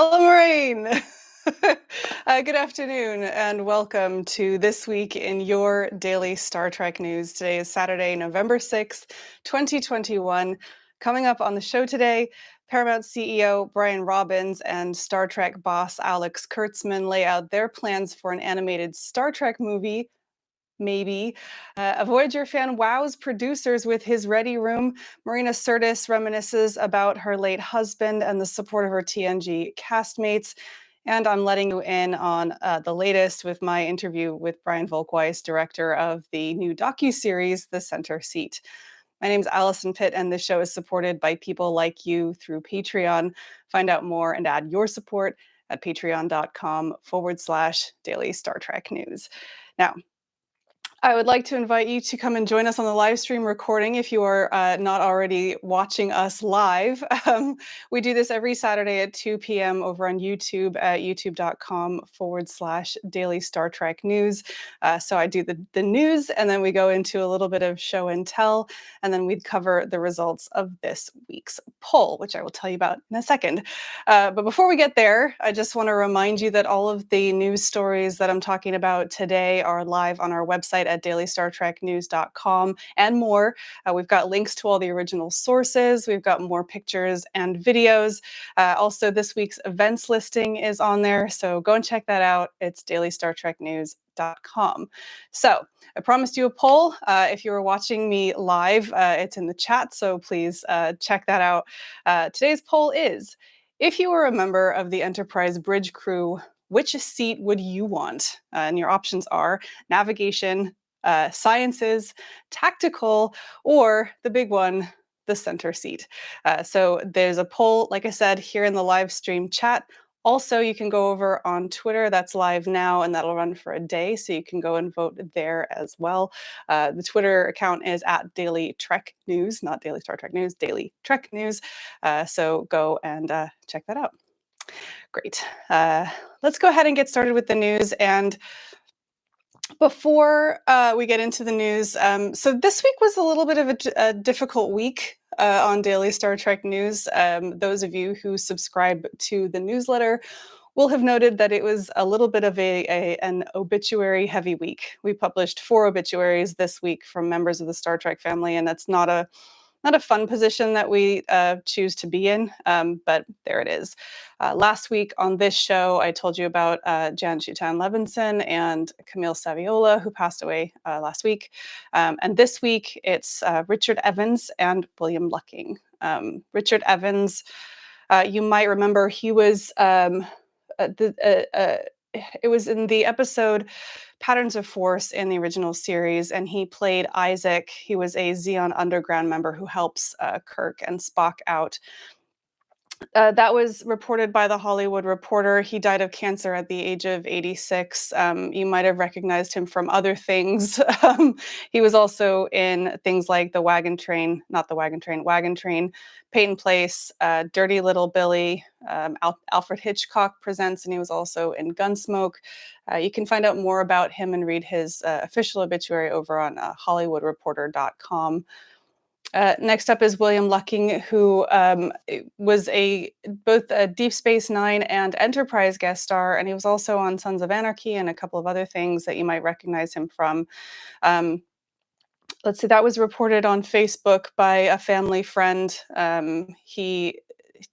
Lorraine. Good afternoon and welcome to This Week in Your Daily Star Trek News. Today is Saturday, November 6th, 2021. Coming up on the show today, Paramount CEO Brian Robbins and Star Trek boss Alex Kurtzman lay out their plans for an animated Star Trek movie. Maybe. A Voyager fan wows producers with his ready room. Marina Sirtis reminisces about her late husband and the support of her TNG castmates. And I'm letting you in on the latest with my interview with Brian Volk-Weiss, director of the new docuseries, The Center Seat. My name is Alison Pitt, and this show is supported by people like you through Patreon. Find out more and add your support at patreon.com/daily Star Trek news. Now, I would like to invite you to come and join us on the live stream recording if you are not already watching us live. We do this every Saturday at 2 p.m. over on YouTube at youtube.com/daily Star Trek news. So I do the news, and then we go into a little bit of show and tell, and then we'd cover the results of this week's poll, which I will tell you about in a second. But before we get there, I just want to remind you that all of the news stories that I'm talking about today are live on our website at dailystartreknews.com and more. We've got links to all the original sources. We've got more pictures and videos. Also, this week's events listing is on there, so go and check that out. It's dailystartreknews.com. So I promised you a poll. If you were watching me live, it's in the chat, so please check that out. Today's poll is, if you were a member of the Enterprise bridge crew, which seat would you want? And your options are navigation, sciences, tactical, or the big one, the center seat. So there's a poll, like I said, here in the live stream chat. Also, you can go over on Twitter. That's live now, and that'll run for a day, so you can go and vote there as well. The Twitter account is at Daily Trek News, not Daily Star Trek News, Daily Trek News. So go and check that out. Great. Let's go ahead and get started with the news. And before we get into the news, so this week was a little bit of a difficult week on Daily Star Trek News. Those of you who subscribe to the newsletter will have noted that it was a little bit of an obituary-heavy week. We published 4 obituaries this week from members of the Star Trek family, and that's not a fun position that we choose to be in, but there it is. Last week on this show, I told you about Jan Shutan Levinson and Camille Saviola, who passed away last week. And this week, it's Richard Evans and William Lucking. Richard Evans, you might remember, he was it was in the episode Patterns of Force in the original series, and he played Isaac. He was a Xeon Underground member who helps Kirk and Spock out. That was reported by The Hollywood Reporter. He died of cancer at the age of 86. You might have recognized him from other things. He was also in things like Wagon Train, Peyton Place, Dirty Little Billy, Alfred Hitchcock Presents, and he was also in Gunsmoke. You can find out more about him and read his official obituary over on HollywoodReporter.com. Next up is William Lucking, who was both a Deep Space Nine and Enterprise guest star, and he was also on Sons of Anarchy and a couple of other things that you might recognize him from. Let's see, that was reported on Facebook by a family friend. He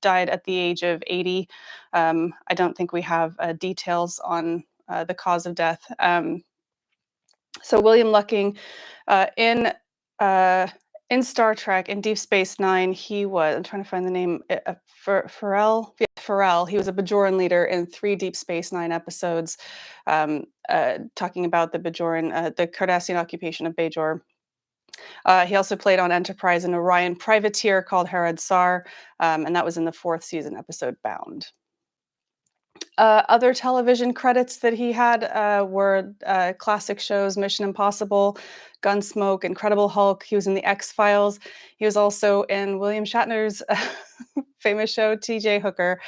died at the age of 80. I don't think we have details on the cause of death. So William Lucking, in Star Trek, in Deep Space Nine, he was, I'm trying to find the name, Pharrell. Yeah, Pharrell. He was a Bajoran leader in 3 Deep Space Nine episodes, talking about the Bajoran, the Cardassian occupation of Bajor. He also played on Enterprise an Orion privateer called Harad Sar, and that was in the 4th season episode Bound. Other television credits that he had were classic shows, Mission Impossible, Gunsmoke, Incredible Hulk. He was in The X-Files. He was also in William Shatner's famous show, T.J. Hooker.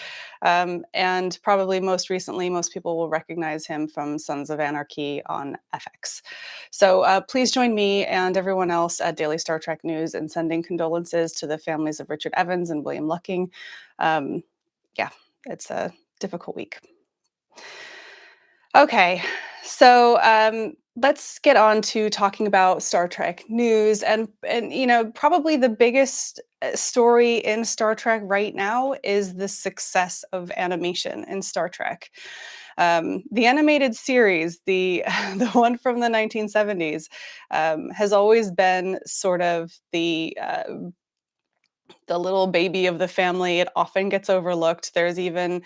And probably most recently, most people will recognize him from Sons of Anarchy on FX. So please join me and everyone else at Daily Star Trek News in sending condolences to the families of Richard Evans and William Lucking. Yeah, it's difficult week. Okay, so let's get on to talking about Star Trek news, and probably the biggest story in Star Trek right now is the success of animation in Star Trek. The animated series, the the one from the 1970s, has always been sort of the little baby of the family. It often gets overlooked. There's even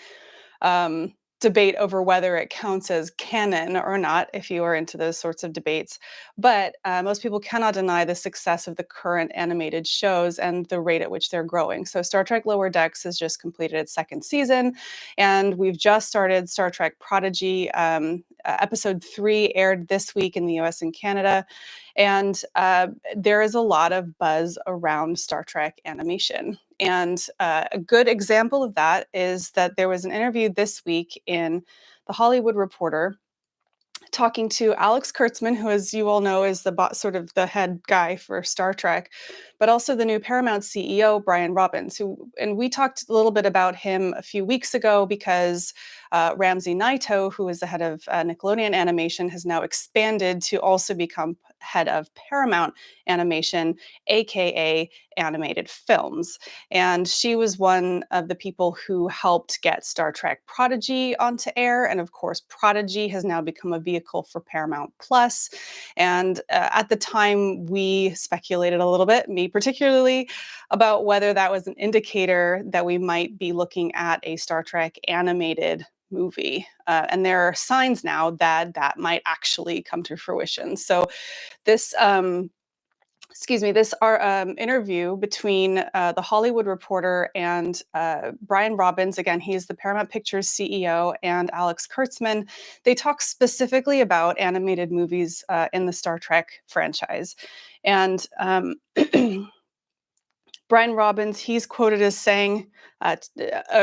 um, debate over whether it counts as canon or not, if you are into those sorts of debates. But most people cannot deny the success of the current animated shows and the rate at which they're growing. So, Star Trek Lower Decks has just completed its second season, and we've just started Star Trek Prodigy. Episode 3 aired this week in the US and Canada. And there is a lot of buzz around Star Trek animation. And a good example of that is that there was an interview this week in The Hollywood Reporter talking to Alex Kurtzman, who, as you all know, is sort of the head guy for Star Trek, but also the new Paramount CEO, Brian Robbins, and we talked a little bit about him a few weeks ago because Ramsey Naito, who is the head of Nickelodeon Animation, has now expanded to also become head of Paramount Animation, aka Animated Films. And she was one of the people who helped get Star Trek Prodigy onto air. And of course, Prodigy has now become a vehicle for Paramount Plus. And at the time, we speculated a little bit, me particularly, about whether that was an indicator that we might be looking at a Star Trek animated movie. And there are signs now that that might actually come to fruition. So this this our interview between the Hollywood Reporter and Brian Robbins. Again, he's the Paramount Pictures CEO, and Alex Kurtzman. They talk specifically about animated movies in the Star Trek franchise. And Brian Robbins, he's quoted as saying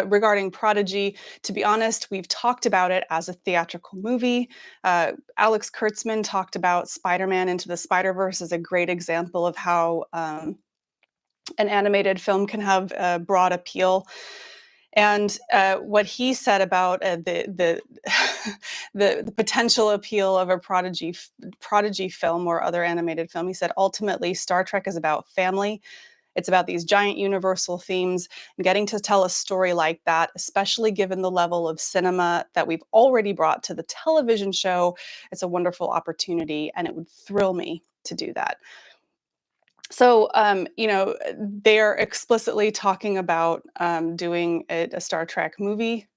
regarding Prodigy, to be honest, we've talked about it as a theatrical movie. Alex Kurtzman talked about Spider-Man Into the Spider-Verse as a great example of how an animated film can have a broad appeal. And what he said about the potential appeal of a prodigy film or other animated film, he said ultimately Star Trek is about family. It's about these giant universal themes, and getting to tell a story like that, especially given the level of cinema that we've already brought to the television show. It's a wonderful opportunity, and it would thrill me to do that. So, they are explicitly talking about doing a Star Trek movie.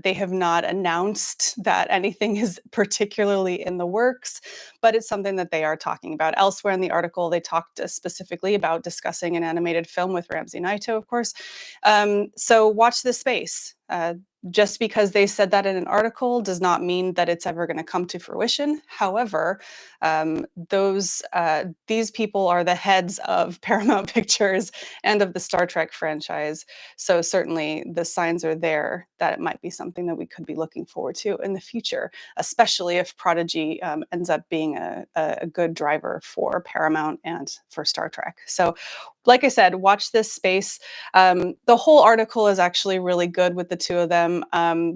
They have not announced that anything is particularly in the works, but it's something that they are talking about. Elsewhere in the article, they talked specifically about discussing an animated film with Ramsey Naito, of course. So watch this space. Just because they said that in an article does not mean that it's ever going to come to fruition. However, these people are the heads of Paramount Pictures and of the Star Trek franchise. So certainly the signs are there that it might be something that we could be looking forward to in the future, especially if Prodigy ends up being a good driver for Paramount and for Star Trek. So like I said, watch this space. The whole article is actually really good with the two of them.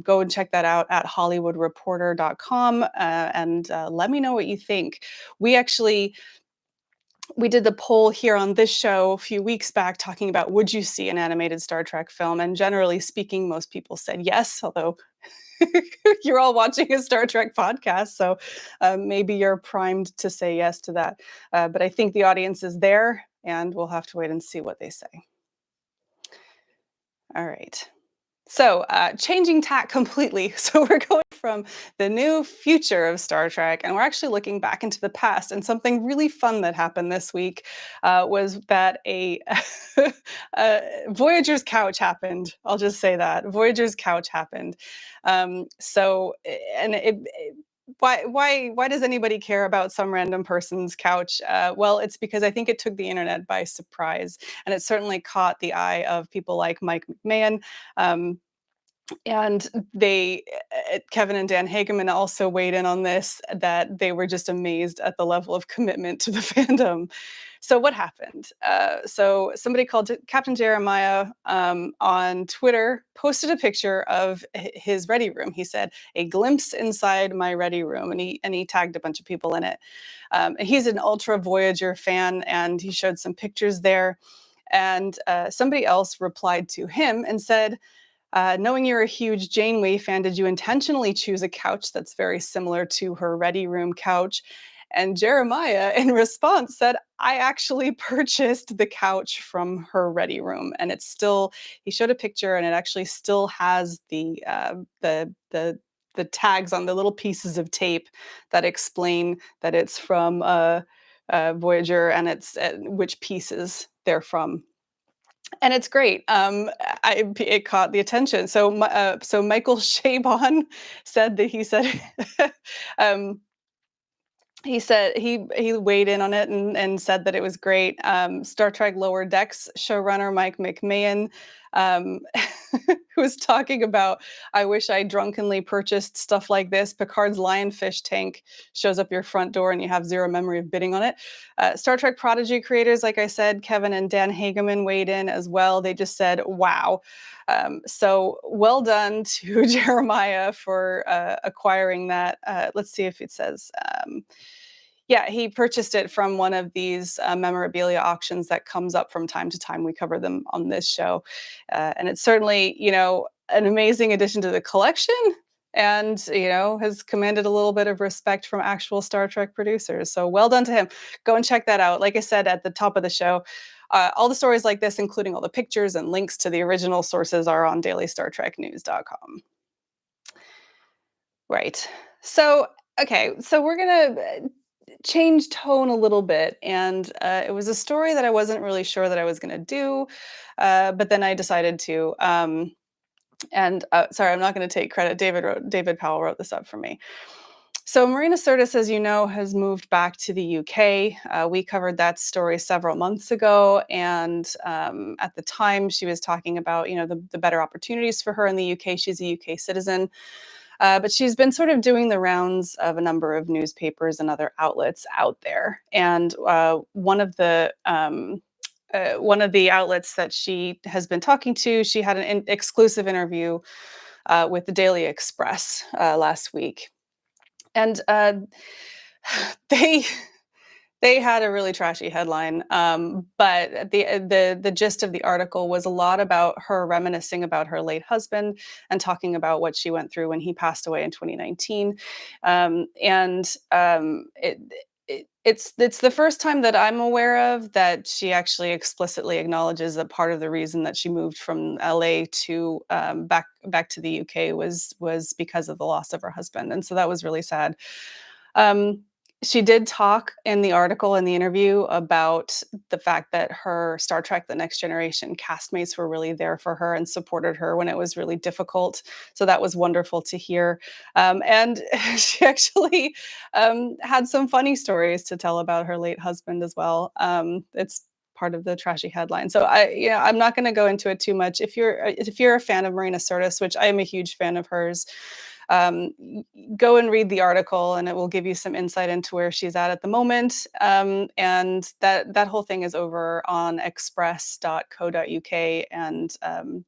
Go and check that out at hollywoodreporter.com and let me know what you think. We did the poll here on this show a few weeks back talking about would you see an animated Star Trek film? And generally speaking, most people said yes, although you're all watching a Star Trek podcast, so maybe you're primed to say yes to that. But I think the audience is there, and we'll have to wait and see what they say. All right. So, changing tack completely. So, we're going from the new future of Star Trek, and we're actually looking back into the past. And something really fun that happened this week was that a Voyager's couch happened. I'll just say that Voyager's couch happened. So, and why does anybody care about some random person's couch? Well, it's because I think it took the internet by surprise, and it certainly caught the eye of people like Mike McMahon. And Kevin and Dan Hageman also weighed in on this, that they were just amazed at the level of commitment to the fandom. So what happened? So somebody called Captain Jeremiah on Twitter, posted a picture of his ready room. He said, "A glimpse inside my ready room," and he tagged a bunch of people in it. And he's an ultra Voyager fan, and he showed some pictures there. And somebody else replied to him and said, knowing you're a huge Janeway fan, did you intentionally choose a couch that's very similar to her ready room couch? And Jeremiah, in response, said, I actually purchased the couch from her ready room, and it's still. He showed a picture, and it actually still has the tags on the little pieces of tape that explain that it's from Voyager, and it's which pieces they're from, and it's great. It caught the attention. So Michael Chabon said that um, he weighed in on it and said that it was great. Star Trek Lower Decks showrunner Mike McMahon, um, who was talking about, I wish I drunkenly purchased stuff like this. Picard's lionfish tank shows up your front door and you have zero memory of bidding on it. Star Trek Prodigy creators, like I said, Kevin and Dan Hageman weighed in as well. They just said, wow. So well done to Jeremiah for acquiring that. Let's see if it says. Yeah, he purchased it from one of these memorabilia auctions that comes up from time to time. We cover them on this show. And it's certainly, an amazing addition to the collection, and, has commanded a little bit of respect from actual Star Trek producers. So well done to him. Go and check that out. Like I said at the top of the show, all the stories like this, including all the pictures and links to the original sources, are on dailystartreknews.com. Right. So, okay. So we're going to change tone a little bit. And it was a story that I wasn't really sure that I was going to do, but then I decided to. And sorry, I'm not going to take credit. David Powell wrote this up for me. So Marina Sirtis, as you know, has moved back to the UK. We covered that story several months ago, and at the time, she was talking about the better opportunities for her in the UK. She's a UK citizen. But she's been sort of doing the rounds of a number of newspapers and other outlets out there. And one of the outlets that she has been talking to, she had an exclusive interview with the Daily Express last week, and they they had a really trashy headline, but the gist of the article was a lot about her reminiscing about her late husband and talking about what she went through when he passed away in 2019. It's the first time that I'm aware of that she actually explicitly acknowledges that part of the reason that she moved from LA to back to the UK was because of the loss of her husband, and so that was really sad. Um, she did talk in the article, in the interview, about the fact that her Star Trek: The Next Generation castmates were really there for her and supported her when it was really difficult. So that was wonderful to hear. And she actually had some funny stories to tell about her late husband as well. It's part of the trashy headline. So I'm not going to go into it too much. If you're a fan of Marina Sirtis, which I am a huge fan of hers, go and read the article, and it will give you some insight into where she's at the moment. And that whole thing is over on express.co.uk, and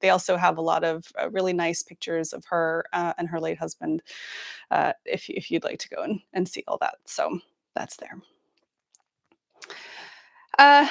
they also have a lot of really nice pictures of her and her late husband, if you'd like to go and see all that. So that's there. Uh,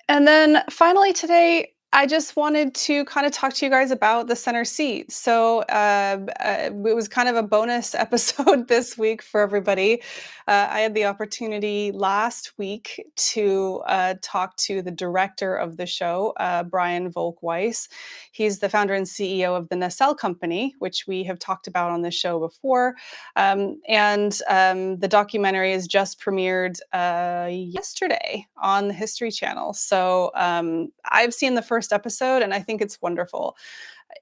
and then finally today, I just wanted to kind of talk to you guys about the center seat. So it was kind of a bonus episode this week for everybody. I had the opportunity last week to talk to the director of the show, Brian Volk-Weiss. He's the founder and CEO of the Nacelle Company, which we have talked about on this show before. And the documentary is just premiered yesterday on the History Channel. So I've seen the first episode, and I think it's wonderful.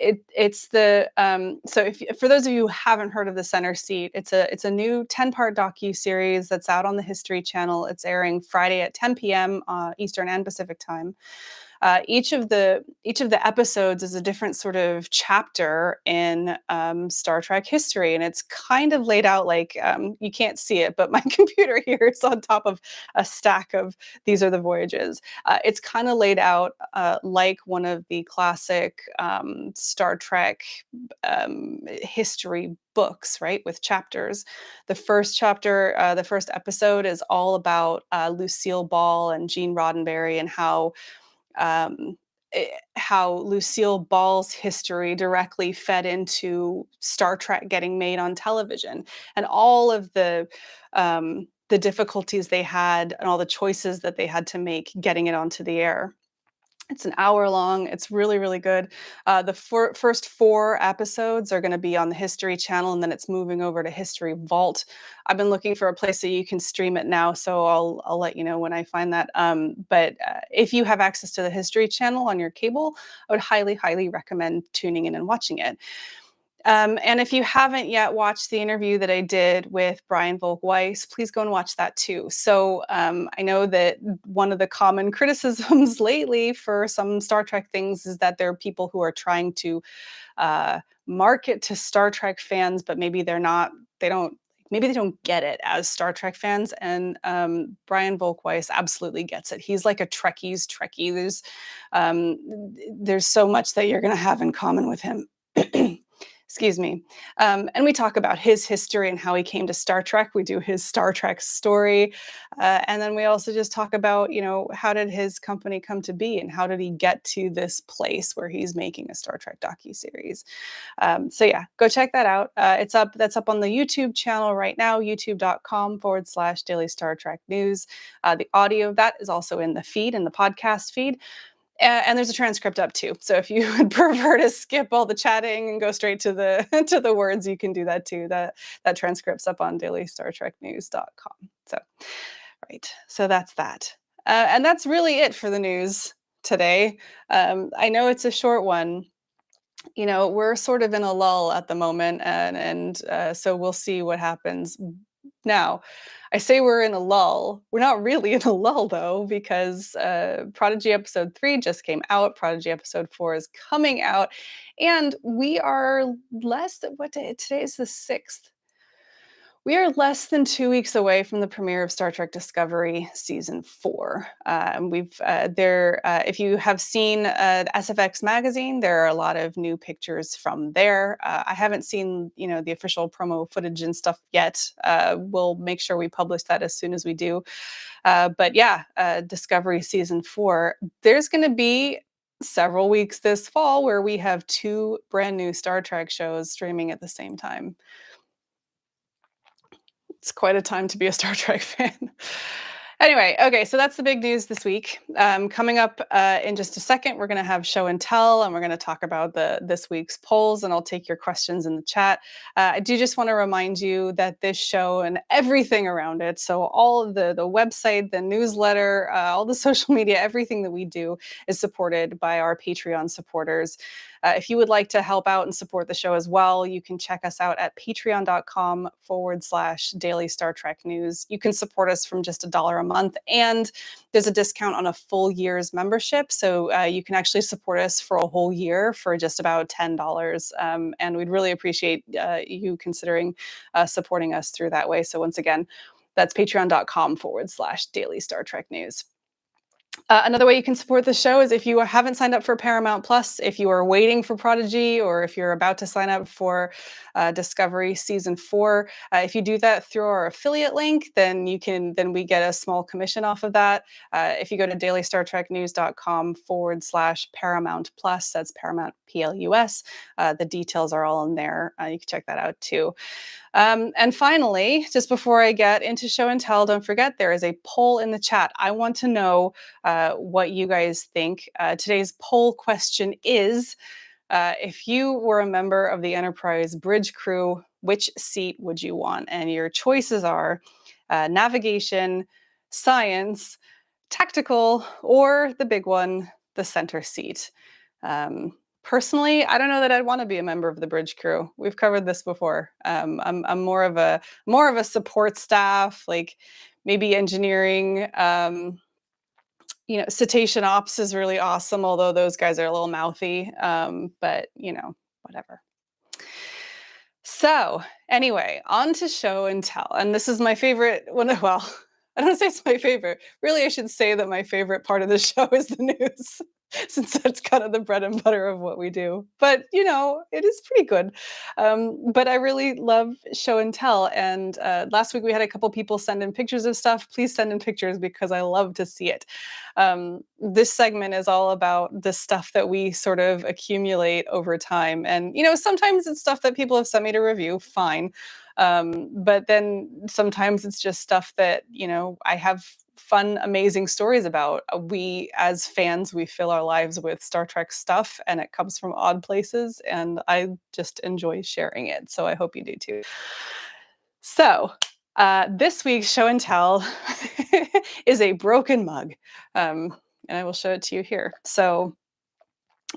It's the so if for those of you who haven't heard of the Center Seat, it's a new 10-part docu-series that's out on the History Channel. It's airing Friday at 10 p.m. Eastern and Pacific time. Each of the episodes is a different sort of chapter in Star Trek history, and it's kind of laid out like you can't see it, but my computer here is on top of a stack of these are the voyages. It's kind of laid out like one of the classic Star Trek history books, right, with chapters. The first chapter, the first episode is all about Lucille Ball and Gene Roddenberry and um, how Lucille Ball's history directly fed into Star Trek getting made on television, and all of the difficulties they had and all the choices that they had to make getting it onto the air. It's an hour long. It's really, really good. The first four episodes are going to be on the History Channel, and then it's moving over to History Vault. I've been looking for a place that you can stream it now, so I'll let you know when I find that. But if you have access to the History Channel on your cable, I would highly, highly recommend tuning in and watching it. And if you haven't yet watched the interview that I did with Brian Volk-Weiss, please go and watch that too. So I know that one of the common criticisms lately for some Star Trek things is that there are people who are trying to market to Star Trek fans, but maybe maybe they don't get it as Star Trek fans. And Brian Volk-Weiss absolutely gets it. He's like a Trekkie's Trekkie. There's so much that you're going to have in common with him. Excuse me. And we talk about his history and how he came to Star Trek. We do his Star Trek story. And then we also just talk about, how did his company come to be and how did he get to this place where he's making a Star Trek docuseries. So yeah, go check that out. That's up on the YouTube channel right now, youtube.com/Daily Star Trek News. The audio of that is also in the feed, in the podcast feed. And there's a transcript up too. So if you would prefer to skip all the chatting and go straight to the to the words, you can do that too. That transcript's up on dailystartreknews.com. So right. So that's that. And that's really it for the news today. I know it's a short one. We're sort of in a lull at the moment, and so we'll see what happens. Now, I say we're in a lull. We're not really in a lull though, because Prodigy episode 3 just came out. Prodigy episode 4 is coming out, and we are less than what day? Today is the 6th. We are less than 2 weeks away from the premiere of Star Trek Discovery season 4. If you have seen SFX magazine, there are a lot of new pictures from there. I haven't seen, the official promo footage and stuff yet. We'll make sure we publish that as soon as we do. But yeah, Discovery season 4. There's going to be several weeks this fall where we have 2 brand new Star Trek shows streaming at the same time. It's quite a time to be a Star Trek fan. Anyway, okay, so that's the big news this week. Coming up in just a second, we're going to have show and tell, and we're going to talk about this week's polls, and I'll take your questions in the chat. I do just want to remind you that this show and everything around it, so all of the website, the newsletter, all the social media, everything that we do is supported by our Patreon supporters. If you would like to help out and support the show as well, you can check us out at patreon.com/Daily Star Trek News. You can support us from just $1 a month, and there's a discount on a full year's membership. So you can actually support us for a whole year for just about $10. And we'd really appreciate you considering supporting us through that way. So once again, that's patreon.com/Daily Star Trek News. Another way you can support the show is if you haven't signed up for Paramount Plus, if you are waiting for Prodigy, or if you're about to sign up for Discovery season 4. If you do that through our affiliate link, then we get a small commission off of that. If you go to dailystartreknews.com/Paramount Plus, that's Paramount PLUS. The details are all in there. You can check that out too. And finally, just before I get into show and tell, don't forget there is a poll in the chat. I want to know what you guys think. Today's poll question is, if you were a member of the Enterprise bridge crew, which seat would you want? And your choices are navigation, science, tactical, or the big one, the center seat. Personally, I don't know that I'd want to be a member of the bridge crew. We've covered this before. I'm more of a support staff, like maybe engineering. Cetacean Ops is really awesome, although those guys are a little mouthy. But whatever. So anyway, on to show and tell. And this is my favorite one. Well, I don't say it's my favorite. Really, I should say that my favorite part of the show is the news, since that's kind of the bread and butter of what we do. But it is pretty good. But I really love show and tell. And last week we had a couple people send in pictures of stuff. Please send in pictures because I love to see it. This segment is all about the stuff that we sort of accumulate over time. And, sometimes it's stuff that people have sent me to review, fine. But then sometimes it's just stuff that, I have fun, amazing stories about. We, as fans, we fill our lives with Star Trek stuff, and it comes from odd places, and I just enjoy sharing it. So I hope you do too. So, this week's show and tell is a broken mug. And I will show it to you here. So,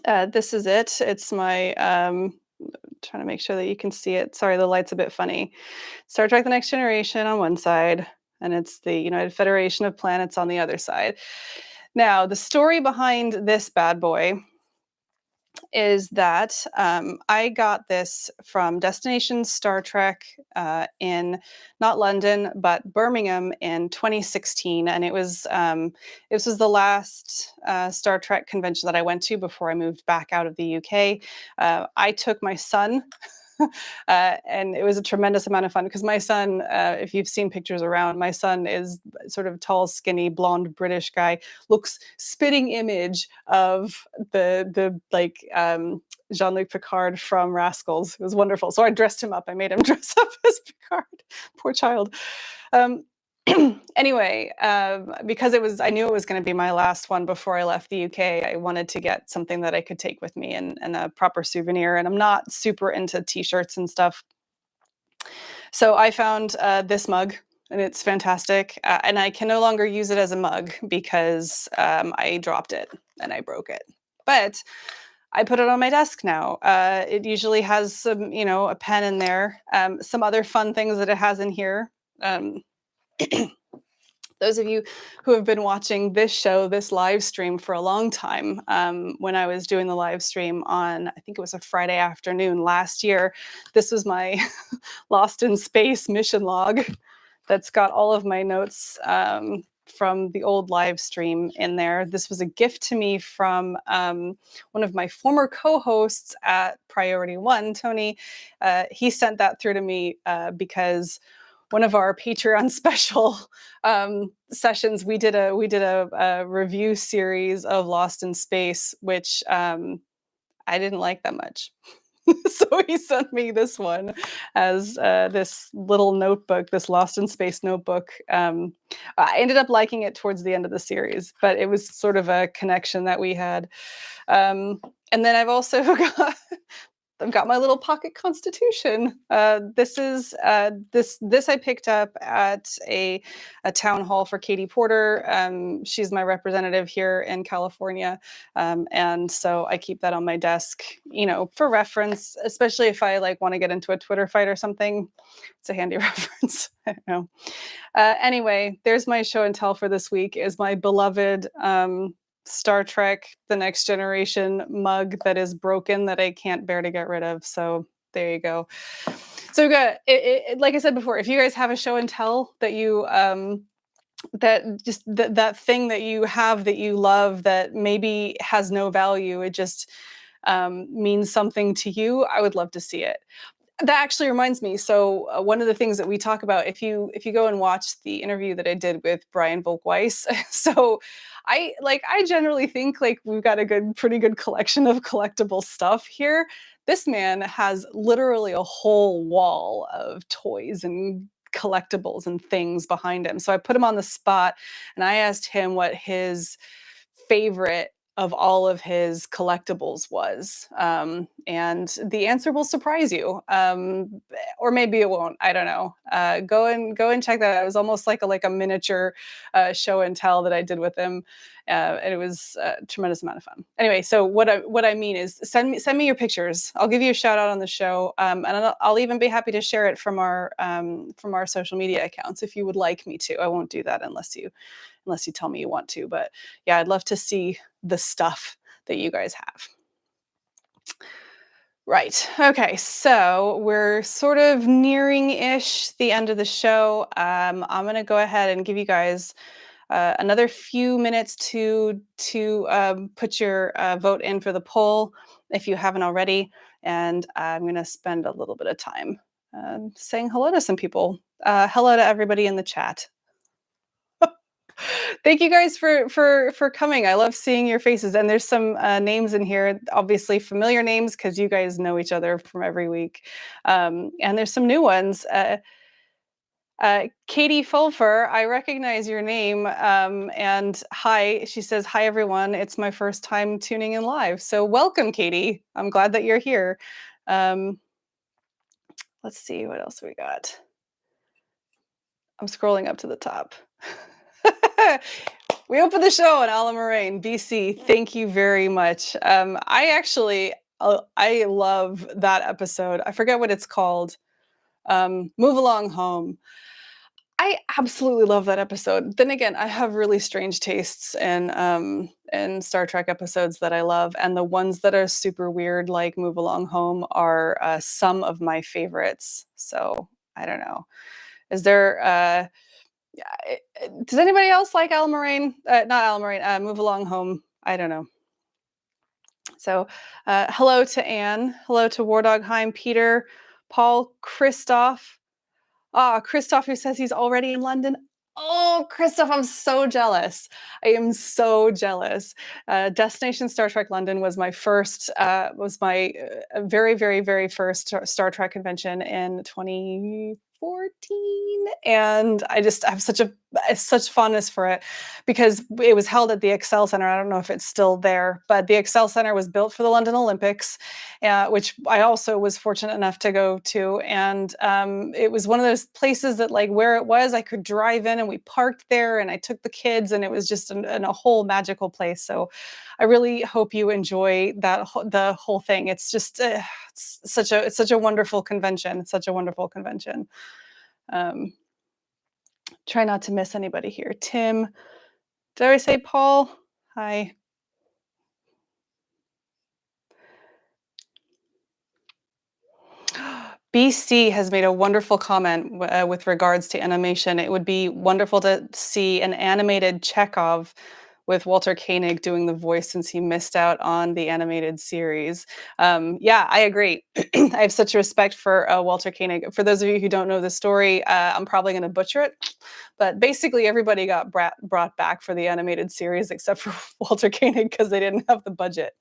this is it. It's my, trying to make sure that you can see it. Sorry, the light's a bit funny. Star Trek The Next Generation on one side, and it's the United Federation of Planets on the other side. Now, the story behind this bad boy is that I got this from Destination Star Trek in not London but Birmingham in 2016, and it was the last Star Trek convention that I went to before I moved back out of the UK. I took my son. And it was a tremendous amount of fun because my son, if you've seen pictures around, my son is sort of tall, skinny, blonde British guy, looks spitting image of the Jean-Luc Picard from Rascals. It was wonderful. So I dressed him up. I made him dress up as Picard. Poor child. Anyway, because I knew it was going to be my last one before I left the UK, I wanted to get something that I could take with me and a proper souvenir. And I'm not super into t-shirts and stuff. So I found this mug, and it's fantastic. And I can no longer use it as a mug because I dropped it and I broke it. But I put it on my desk now. It usually has some, a pen in there. Some other fun things that it has in here. Those of you who have been watching this show, this live stream for a long time, when I was doing the live stream on, I think it was a Friday afternoon last year, this was my Lost in Space mission log that's got all of my notes from the old live stream in there. This was a gift to me from one of my former co-hosts at Priority One, Tony. He sent that through to me because one of our Patreon special sessions, we did a review series of Lost in Space, which I didn't like that much. So he sent me this one as this little notebook, this Lost in Space notebook. I ended up liking it towards the end of the series, but it was sort of a connection that we had. And then I've also I've got my little pocket constitution. This is this I picked up at a town hall for Katie Porter. She's my representative here in California, and so I keep that on my desk, for reference, especially if I want to get into a Twitter fight or something. It's a handy reference. I don't know. Anyway, there's my show and tell for this week. Is my beloved Star Trek The Next Generation mug that is broken that I can't bear to get rid of. So there you go. So we've got it, like I said before, if you guys have a show and tell that you that thing that you have that you love that maybe has no value, it just means something to you, I would love to see it. That actually reminds me. So one of the things that we talk about, if you go and watch the interview that I did with Brian Volk-Weiss, so I generally think we've got a pretty good collection of collectible stuff here. This man has literally a whole wall of toys and collectibles and things behind him. So I put him on the spot and I asked him what his favorite of all of his collectibles was. and the answer will surprise you, or maybe it won't. I don't know. Go and check that out. It was almost like a miniature show and tell that I did with him, and it was a tremendous amount of fun. Anyway, so what I mean is send me your pictures. I'll give you a shout out on the show, and I'll even be happy to share it from our social media accounts if you would like me to. I won't do that unless you tell me you want to. But yeah, I'd love to see the stuff that you guys have. Right. Okay. So we're sort of nearing-ish the end of the show. I'm going to go ahead and give you guys another few minutes to put your vote in for the poll if you haven't already. And I'm going to spend a little bit of time saying hello to some people. Hello to everybody in the chat. Thank you guys for coming. I love seeing your faces, and there's some names in here, obviously familiar names because you guys know each other from every week, and there's some new ones. Katie Fulfer, I recognize your name, and hi. She says, "Hi everyone, it's my first time tuning in live, so welcome, Katie. I'm glad that you're here." Um, let's see what else we got. I'm scrolling up to the top. We opened the show in Ala Moraine, BC. Thank you very much. I love that episode. I forget what it's called. Move Along Home. I absolutely love that episode. Then again, I have really strange tastes in Star Trek episodes that I love, and the ones that are super weird, like Move Along Home, are some of my favorites. So I don't know. Is there? Yeah, does anybody else like Al Moraine? Not Al Moraine. Move Along Home. I don't know. So, hello to Anne. Hello to Wardog Heim, Peter, Paul, Christoph. Christoph, who says he's already in London. Oh, Christoph, I'm so jealous. I am so jealous. Destination Star Trek London was my very, very, very first Star Trek convention in 2014, and I have such fondness for it because it was held at the Excel Center. I don't know if it's still there, but the Excel Center was built for the London Olympics, which I also was fortunate enough to go to. And it was one of those places that, like, where it was, I could drive in, and we parked there, and I took the kids, and it was just a whole magical place. So I really hope you enjoy the whole thing. It's just it's such a wonderful convention. It's such a wonderful convention. Try not to miss anybody here. Tim, did I say Paul? Hi. BC has made a wonderful comment with regards to animation. It would be wonderful to see an animated Chekhov with Walter Koenig doing the voice, since he missed out on the animated series. Yeah, I agree. I have such respect for Walter Koenig. For those of you who don't know the story, I'm probably going to butcher it, but basically everybody got brought back for the animated series except for Walter Koenig because they didn't have the budget.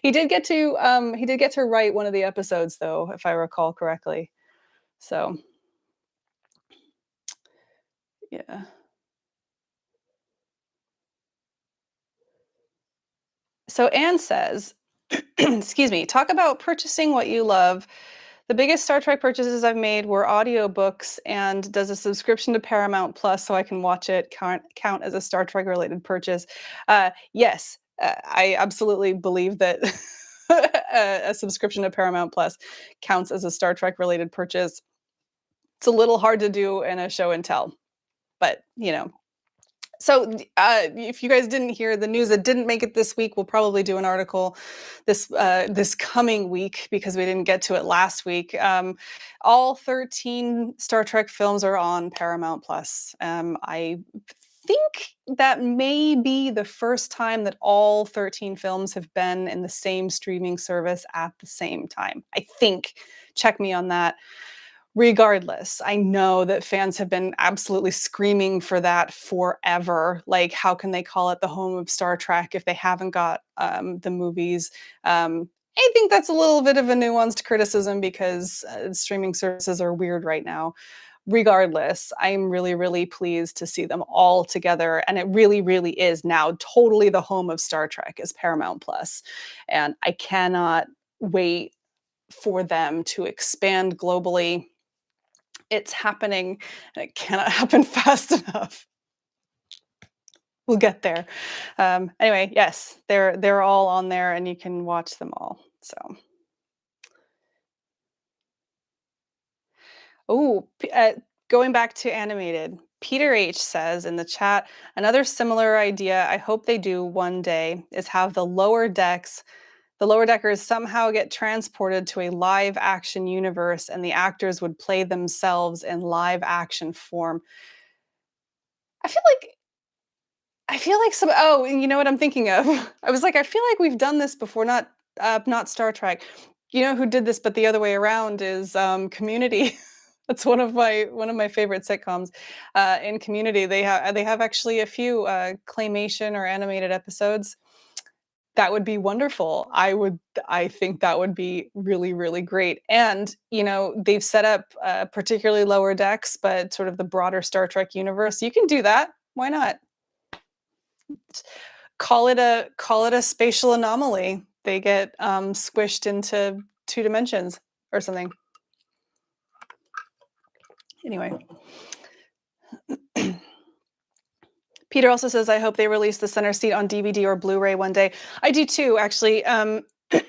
He did get to write one of the episodes, though, if I recall correctly. So yeah. So Anne says, excuse me, talk about purchasing what you love. The biggest Star Trek purchases I've made were audiobooks, and does a subscription to Paramount Plus so I can watch it count as a Star Trek related purchase? Yes, I absolutely believe that a subscription to Paramount Plus counts as a Star Trek related purchase. It's a little hard to do in a show and tell, but you know. So, if you guys didn't hear the news that didn't make it this week, we'll probably do an article this coming week because we didn't get to it last week. All 13 Star Trek films are on Paramount Plus. I think that may be the first time that all 13 films have been in the same streaming service at the same time. I think. Check me on that. Regardless, I know that fans have been absolutely screaming for that forever. Like, how can they call it the home of Star Trek if they haven't got the movies? I think that's a little bit of a nuanced criticism because streaming services are weird right now. Regardless, I'm really, really pleased to see them all together. And it really, really is now totally the home of Star Trek is Paramount Plus. And I cannot wait for them to expand globally. It's happening, and it cannot happen fast enough. We'll get there. Anyway, yes, they're all on there, and you can watch them all. So, oh, going back to animated, Peter H says in the chat, another similar idea I hope they do one day is have the lower deckers somehow get transported to a live action universe, and the actors would play themselves in live action form. I feel like some. Oh, and you know what I'm thinking of? I was like, I feel like we've done this before. Not Star Trek. You know who did this, but the other way around is Community. That's one of my favorite sitcoms. In Community, they have actually a few claymation or animated episodes. That would be wonderful. I think that would be really, really great. And, they've set up particularly Lower Decks, but sort of the broader Star Trek universe. You can do that. Why not? Call it a spatial anomaly. They get squished into 2 dimensions or something. Anyway. Peter also says, I hope they release the center seat on DVD or Blu-ray one day. I do too, actually.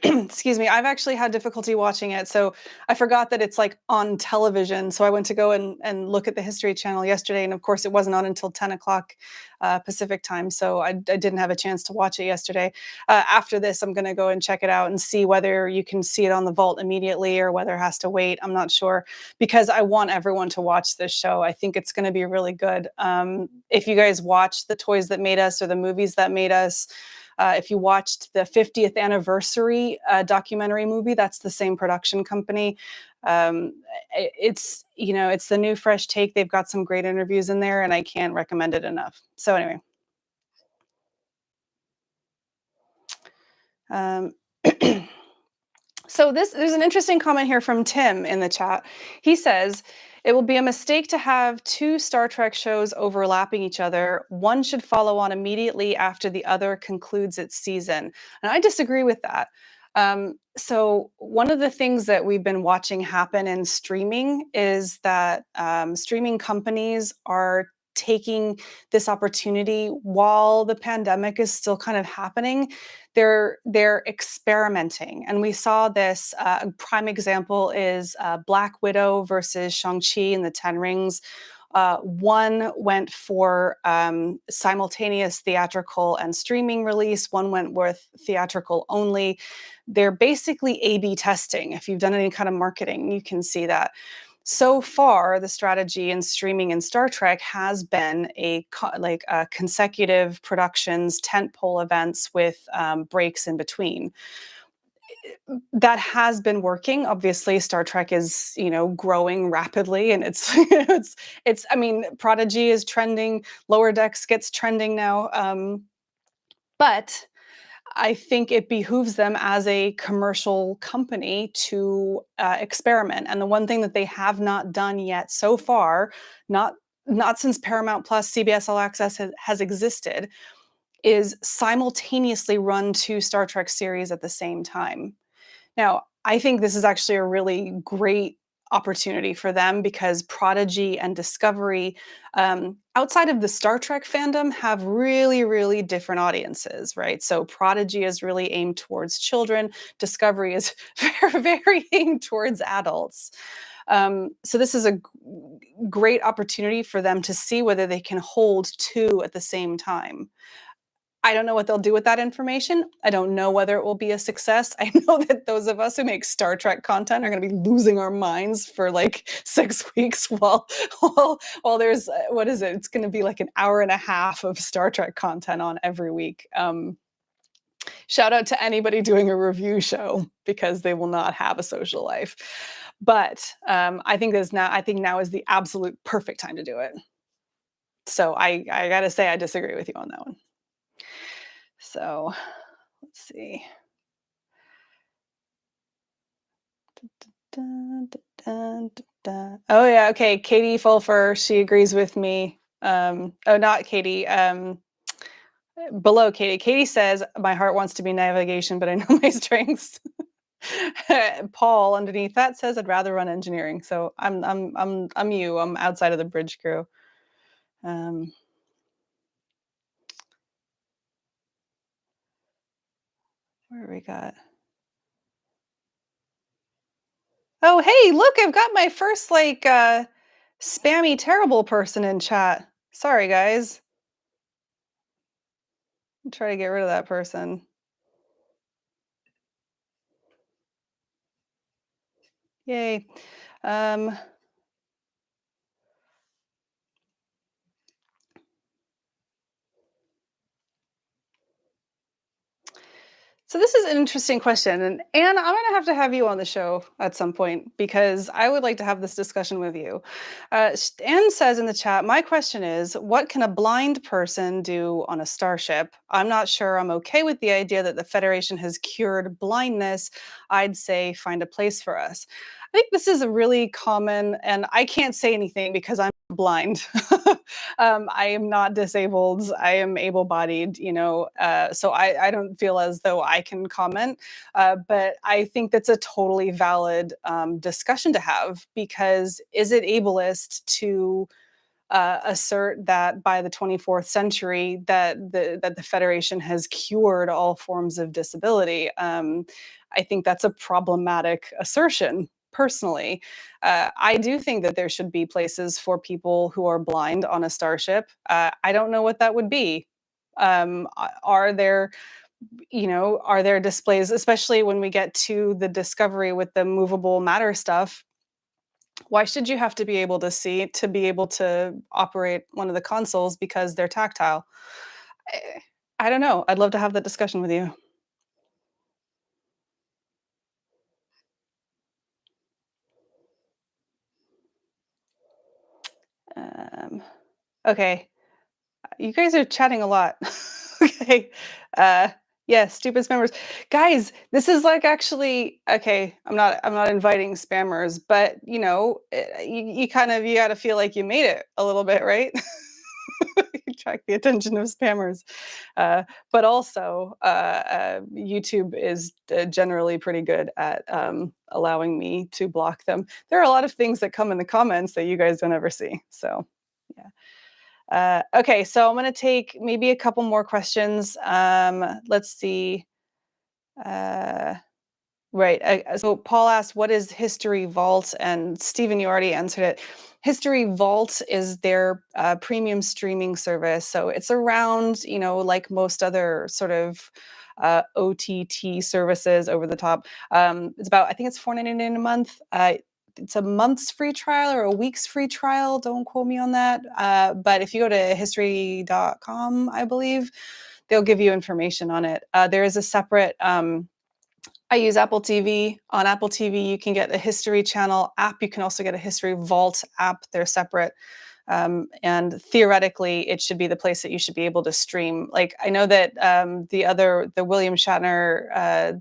Excuse me. I've actually had difficulty watching it. So I forgot that it's like on television. So I went to go and look at the History Channel yesterday. And of course, it wasn't on until 10 o'clock Pacific time. So I didn't have a chance to watch it yesterday. After this, I'm going to go and check it out and see whether you can see it on the vault immediately or whether it has to wait. I'm not sure, because I want everyone to watch this show. I think it's going to be really good. If you guys watched The Toys That Made Us or The Movies That Made Us, if you watched the 50th anniversary documentary movie, that's the same production company. It's the new fresh take. They've got some great interviews in there, and I can't recommend it enough. So anyway. Um, So there's an interesting comment here from Tim in the chat. He says, it will be a mistake to have 2 Star Trek shows overlapping each other. One should follow on immediately after the other concludes its season. And I disagree with that. So one of the things that we've been watching happen in streaming is that streaming companies are taking this opportunity while the pandemic is still kind of happening. They're experimenting, and we saw this. Prime example is Black Widow versus Shang-Chi and the Ten Rings. One went for simultaneous theatrical and streaming release. One went with theatrical only. They're basically A/B testing. If you've done any kind of marketing, you can see that. So far, the strategy in streaming and Star Trek has been consecutive productions, tentpole events with breaks in between. That has been working. Obviously, Star Trek is, growing rapidly, and it's it's. I mean, Prodigy is trending. Lower Decks gets trending now. But I think it behooves them as a commercial company to experiment. And the one thing that they have not done yet so far, not since Paramount Plus, CBS All Access has existed, is simultaneously run 2 Star Trek series at the same time. Now, I think this is actually a really great opportunity for them, because Prodigy and Discovery, outside of the Star Trek fandom, have really, really different audiences, right? So Prodigy is really aimed towards children. Discovery is very, very aimed towards adults. So this is a great opportunity for them to see whether they can hold 2 at the same time. I don't know what they'll do with that information. I don't know whether it will be a success. I know that those of us who make Star Trek content are going to be losing our minds for like 6 weeks while there's what is it? It's going to be like an hour and a half of Star Trek content on every week. Shout out to anybody doing a review show, because they will not have a social life. But I think now is the absolute perfect time to do it. So I got to say, I disagree with you on that one. So let's see. Oh yeah, okay. Katie Fulfer, she agrees with me. Not Katie. Below Katie. Katie says, my heart wants to be navigation, but I know my strengths. Paul underneath that says I'd rather run engineering. So I'm you. I'm outside of the bridge crew. Um, where we got? Oh, hey, look, I've got my first like spammy terrible person in chat. Sorry guys. I'll try to get rid of that person. Yay. Um, So this is an interesting question, and Anne, I'm going to have you on the show at some point because I would like to have this discussion with you. Anne says in the chat, my question is, what can a blind person do on a starship? I'm not sure I'm okay with the idea that the Federation has cured blindness. I'd say find a place for us. I think this is a really common, and I can't say anything because I'm blind. I am not disabled. I am able-bodied. So I don't feel as though I can comment. But I think that's a totally valid discussion to have because is it ableist to assert that by the 24th century that the Federation has cured all forms of disability? I think that's a problematic assertion. Personally, I do think that there should be places for people who are blind on a starship. I don't know what that would be. Are there, are there displays, especially when we get to the Discovery with the movable matter stuff? Why should you have to be able to see to be able to operate one of the consoles because they're tactile? I, I don't know. I'd love to have that discussion with you. Um, okay, you guys are chatting a lot. Okay. Uh, yeah, stupid spammers. Guys, this is like actually okay, I'm not inviting spammers, but you kind of you got to feel like you made it a little bit, right? You attract the attention of spammers. Uh, but also, YouTube is generally pretty good at allowing me to block them. There are a lot of things that come in the comments that you guys don't ever see. So, yeah. Okay, so I'm going to take maybe a couple more questions. Let's see. Uh, right. So Paul asked, what is History Vault? And Stephen, you already answered it. History Vault is their premium streaming service. So it's around, like most other sort of OTT services over the top. It's about, I think it's $4.99 a month. It's a month's free trial or a week's free trial. Don't quote me on that. But if you go to history.com, I believe, they'll give you information on it. There is a separate, I use Apple TV. On Apple TV, you can get a History Channel app. You can also get a History Vault app. They're separate. And theoretically, it should be the place that you should be able to stream. Like I know that the William Shatner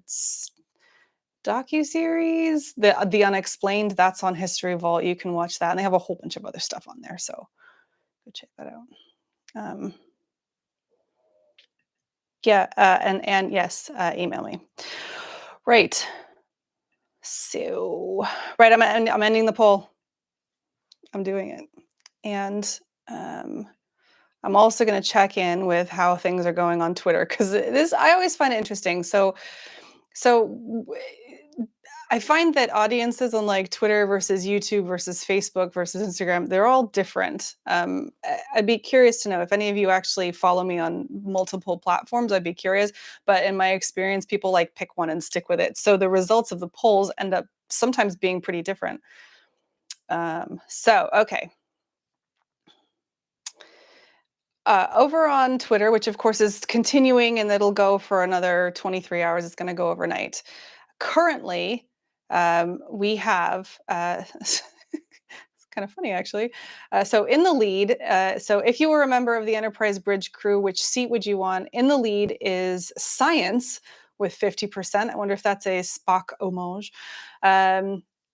docuseries, the Unexplained, that's on History Vault. You can watch that, and they have a whole bunch of other stuff on there. So go check that out. Yeah, and yes, email me. Right. So, right, I'm ending the poll. I'm doing it, and I'm also going to check in with how things are going on Twitter because this I always find it interesting. So I find that audiences on like Twitter versus YouTube versus Facebook versus Instagram, they're all different. I'd be curious to know if any of you actually follow me on multiple platforms. I'd be curious, but in my experience, people like pick one and stick with it. So the results of the polls end up sometimes being pretty different. Okay. Over on Twitter, which of course is continuing and it'll go for another 23 hours. It's going to go overnight. Currently, we have, it's kind of funny actually. So in the lead, so if you were a member of the Enterprise Bridge crew, which seat would you want? In the lead is Science with 50%. I wonder if that's a Spock homage.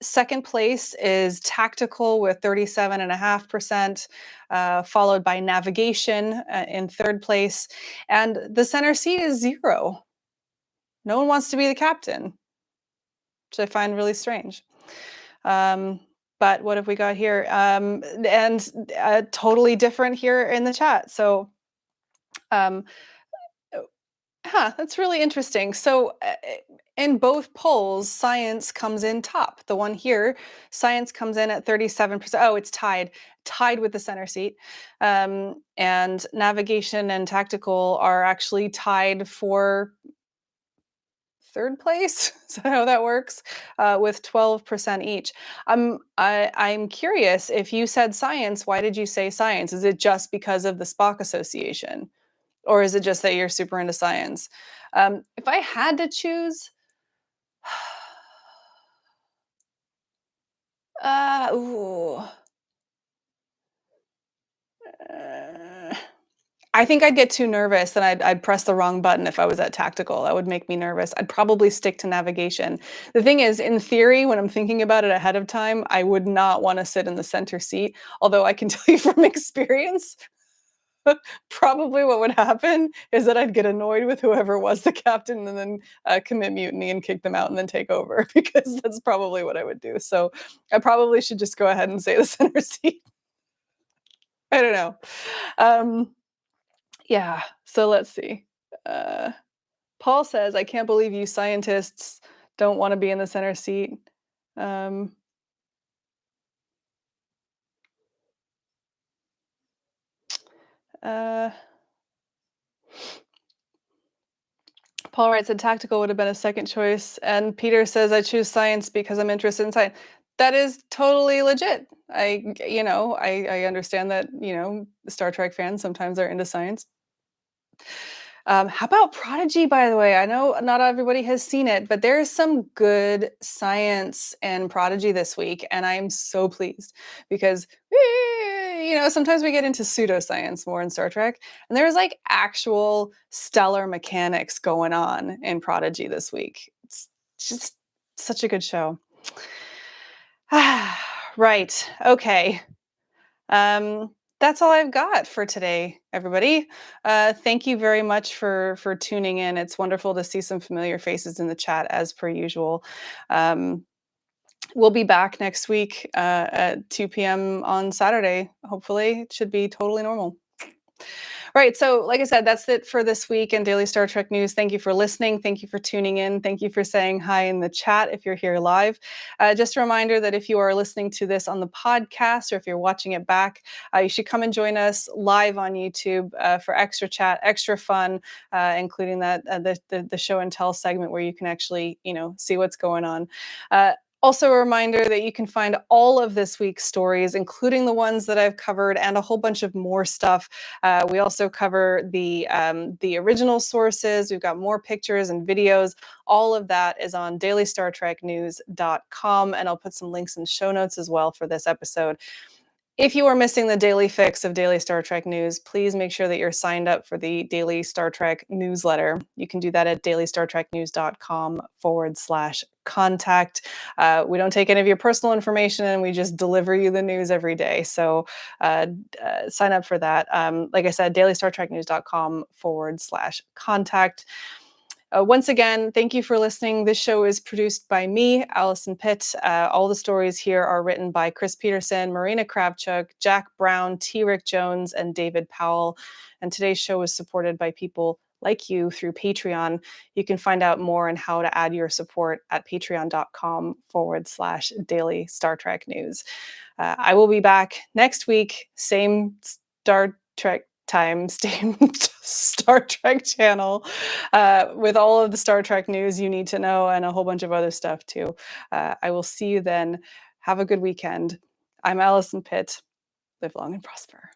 Second place is Tactical with 37.5%, followed by Navigation in third place. And the center seat is 0. No one wants to be the captain. which I find really strange. But what have we got here? And totally different here in the chat. So, um, that's really interesting. So, in both polls, science comes in top. The one here, science comes in at 37%. Oh, it's tied with the center seat. And navigation and tactical are actually tied for third place. Is that how that works? With 12% each. I'm curious, if you said science, why did you say science? Is it just because of the Spock Association? Or is it just that you're super into science? If I had to choose, ooh, uh, I think I'd get too nervous and I'd press the wrong button if I was at tactical. That would make me nervous. I'd probably stick to navigation. The thing is, in theory, when I'm thinking about it ahead of time, I would not want to sit in the center seat. Although I can tell you from experience, probably what would happen is that I'd get annoyed with whoever was the captain and then commit mutiny and kick them out and then take over because that's probably what I would do. So I probably should just go ahead and say the center seat. I don't know. Um, yeah. So let's see. Uh, Paul says, "I can't believe you scientists don't want to be in the center seat." Um, uh, Paul writes that tactical would have been a second choice, and Peter says, "I choose science because I'm interested in science." That is totally legit. I understand that Star Trek fans sometimes are into science. How about Prodigy, by the way? I know not everybody has seen it, but there is some good science in Prodigy this week, and I'm so pleased because, sometimes we get into pseudoscience more in Star Trek, and there's like actual stellar mechanics going on in Prodigy this week. It's just such a good show. Right. Okay. That's all I've got for today, everybody. Thank you very much for tuning in. It's wonderful to see some familiar faces in the chat as per usual. Um, we'll be back next week at 2 p.m. on Saturday. Hopefully, it should be totally normal. Right. So, like I said, that's it for this week in Daily Star Trek News. Thank you for listening. Thank you for tuning in. Thank you for saying hi in the chat if you're here live. Just a reminder that if you are listening to this on the podcast or if you're watching it back, you should come and join us live on YouTube for extra chat, extra fun, including the show and tell segment where you can actually see what's going on. Also, a reminder that you can find all of this week's stories, including the ones that I've covered and a whole bunch of more stuff. We also cover the original sources. We've got more pictures and videos. All of that is on dailystartreknews.com, and I'll put some links in the show notes as well for this episode. If you are missing the daily fix of Daily Star Trek News, please make sure that you're signed up for the Daily Star Trek newsletter. You can do that at dailystartreknews.com/contact. We don't take any of your personal information and we just deliver you the news every day. So sign up for that. Like I said, dailystartreknews.com/contact. Once again, thank you for listening. This show is produced by me, Alison Pitt. All the stories here are written by Chris Peterson, Marina Kravchuk, Jack Brown, T. Rick Jones, and David Powell. And today's show is supported by people like you through Patreon. You can find out more on how to add your support at patreon.com/daily Star Trek news. I will be back next week, same Star Trek time, same Star Trek channel, with all of the Star Trek news you need to know and a whole bunch of other stuff too. I will see you then. Have a good weekend. I'm Alison Pitt. Live long and prosper.